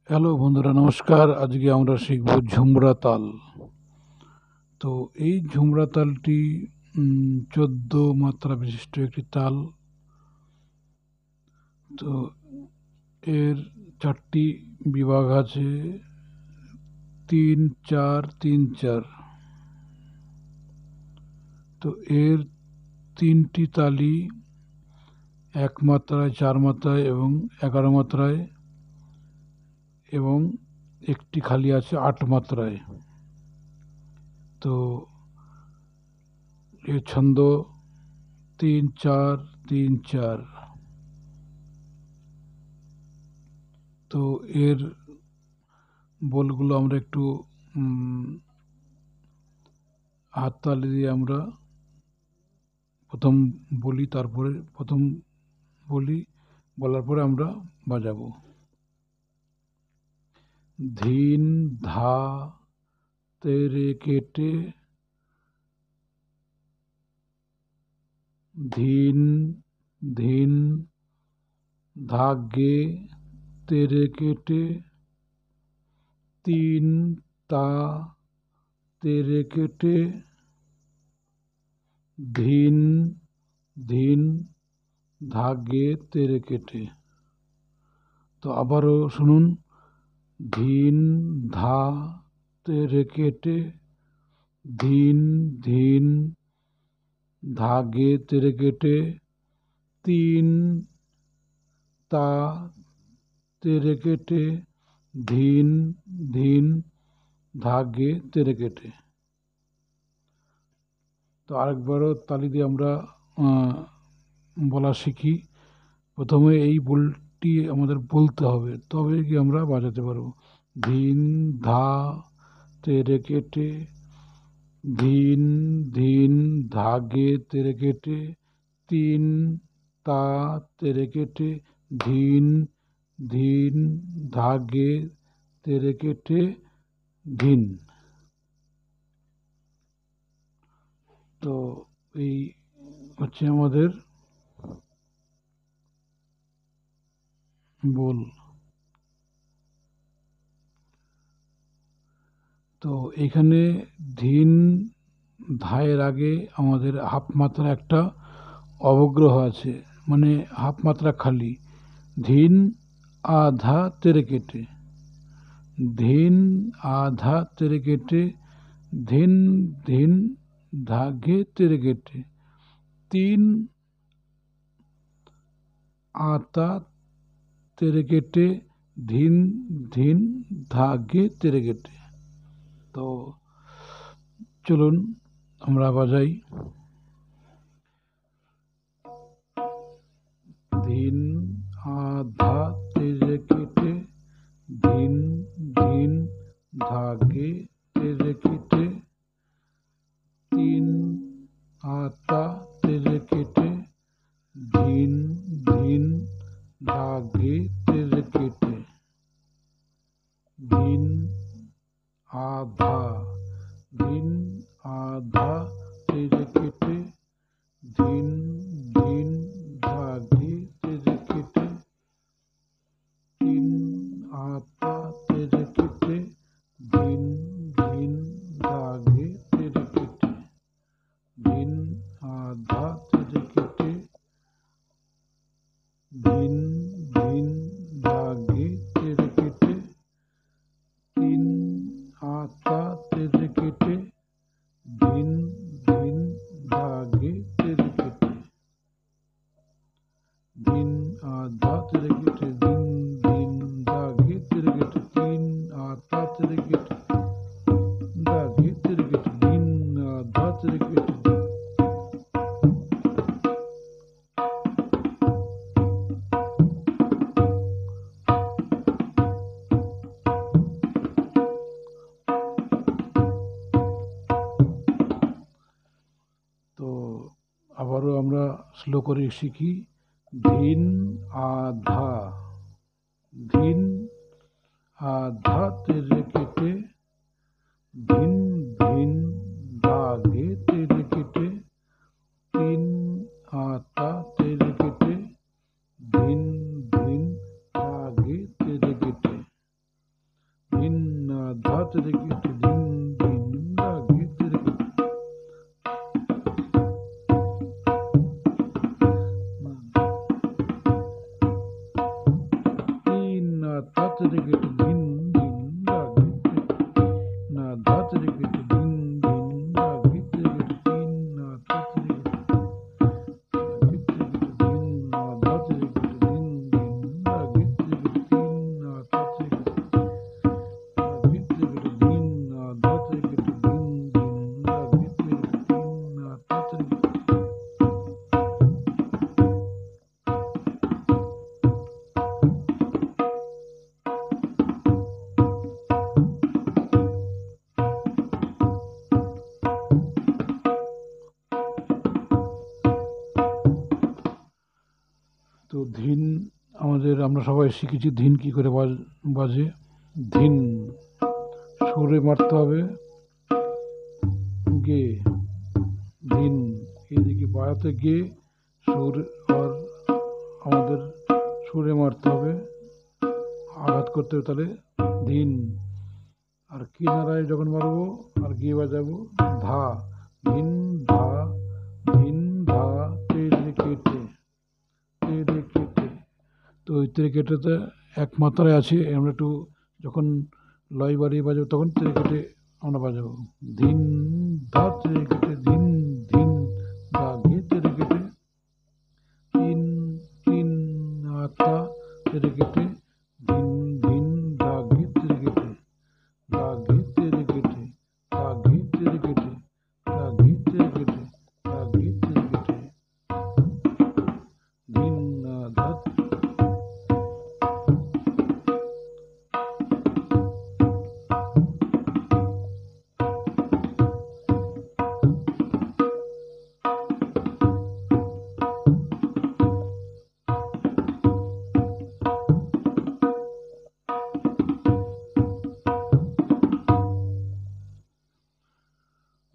Hello বন্ধুরা, নমস্কার। আজকে আমরা শিখব ঝুমরা তাল। তো এই ঝুমরা তালটি 14 মাত্রা বিশিষ্ট একটি তাল। তো এর 4টি বিভাগ আছে, 3-4-3-4। তো এর 3টি তালই 1 মাত্রায়, 4 মাত্রায় এবং 11 মাত্রায়, এবং একটি খালি আছে 8 মাত্রায়। তো এর ছন্দ 3-4-3-4। তো এর বলগুলো আমরা একটু হাততালি দিয়ে আমরা প্রথম বলি, তারপরে প্রথম বলি, বলার পরে আমরা বাজাবো। ধিন ধা তেরে কেটে, ধিন ধিন ধাগে তেরে কেটে, তিন তা তেরে কেটে, ধিন ধিন ধাগে তেরে কেটে। তো আবারও শুনুন। ধিন ধা তেরে কেটে, ধিন ধিন ধাগে তেরে কেটে, তিন তা তেরে কেটে, ধিন ধিন ধাগে তেরে কেটে। তো আরেকবারও তালি দিয়ে আমরা বলা শিখি। প্রথমে এই বলটি আমাদের বলতে হবে, তবে কি আমরা বাজাতে পারবো। ধিন ধা তেরে কেটে, ধিন ধিন ধাগে তেরে কেটে, তিন তা তেরে কেটে, ধিন ধিন ধাগে তেরে কেটে, ধিন। তো এই হচ্ছে আমাদের বল। তো এখানে ধিন ধায়ের আগে আমাদের হাফ মাত্রা একটা অবগ্রহ আছে, মানে হাফ মাত্রা খালি। ধিন আধা তেরে কেটে, ধিন আধা তেরে কেটে, ধিন ধিন ধাগে তেরে কেটে, তিন আতা তেরে কেটে, ধিন ধিন ধাগে তেরে কেটে। তো চলুন আমরা বাজাই। ধিন আধা তেরে কেটে, ধিন ধিন ধাগে তেরে কেটে, তিন আতা তেরে কেটে, ধিন ধিন ধাগে তেরে কেটে, ধিন আধা, ধিন আধা তেরে কেটে, ধিন ধিন ধাগে তেরে কেটে, তিন আতা তেরে কেটে, ধিন ধিন ধাগে তেরে কেটে, ধিন আধা তেরে কেটে, ধিন ধিন ধাগে তেরে কেটে, তিন আতা তেরে কেটে, ধিন ধিন ধাগে তেরে কেটে, ধিন আধা তেরে কেটে, ধিন ধিন ধাগে তেরে কেটে, তিন আতা তেরে কেটে ধাগে তেরে কেটে, ধিন আধা তেরে কেটে। তো আবারও আমরা স্লো করে শিখি। ধিন আধা, ধিন আধা তেরে কেটে, ধিন ধিন ধাগে তেরে কেটে, তিন আতা তেরে কেটে, ধিন ধিন ধাগে তেরে কেটে। থেকে কেটে ধিন ধিন দা ঘিতে না ধা থেকে কেটে ধিন ধিন দা ঘিতে কেটে তিন না থা থেকে কেটে ধিন না ধা থেকে কেটে ধিন ধিন দা ঘিতে কেটে তিন না থা থেকে ঘিতে কেটে ধিন না ধা থেকে কেটে ধিন ধিন দা ঘিতে কেটে তিন না থা থেকে তো ধিন আমরা সবাই শিখেছি ধিন কি করে বাজে। ধিন সুরে মারতে হবে, গে ধিন এদিকে বাড়াতে গে সুর, আর আমাদের সুরে মারতে হবে, আঘাত করতে হবে, তাহলে ধিন। আর কিনারায় যখন মারবো আর গে বাজাবো ধা ধিন ধা ধিন ধা তেরে কেটে তেরে কেটে। তো ওই তেরে কেটেতে এক মাত্রায় আছে, আমরা একটু যখন লয় বাড়িয়ে বাজাবো তখন তেরে কেটে আমরা বাজাবো ধিন ধা তেরে কেটে ধিন ধিন ধা ঘে তেরে কেটে তিন তিন আতা তেরে কেটে ধিন ধিন ধা ঘে তেরে কেটে ধা ঘে তেরে কেটে ধা ঘে তেরে কেটে ধা ঘে তেরে কেটে ধা ঘে তেরে কেটে ধিন ধা।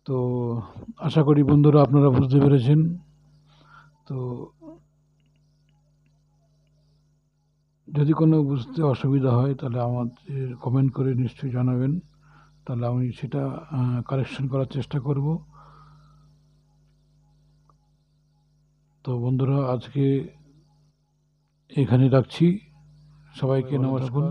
তো আশা করি বন্ধুরা আপনারা বুঝতে পেরেছেন। তো যদি কোনো বুঝতে অসুবিধা হয় তাহলে আমাদের কমেন্ট করে নিশ্চয়ই জানাবেন, তাহলে আমি সেটা কারেকশন করার চেষ্টা করব। তো বন্ধুরা আজকে এখানে রাখছি, সবাইকে নমস্কার।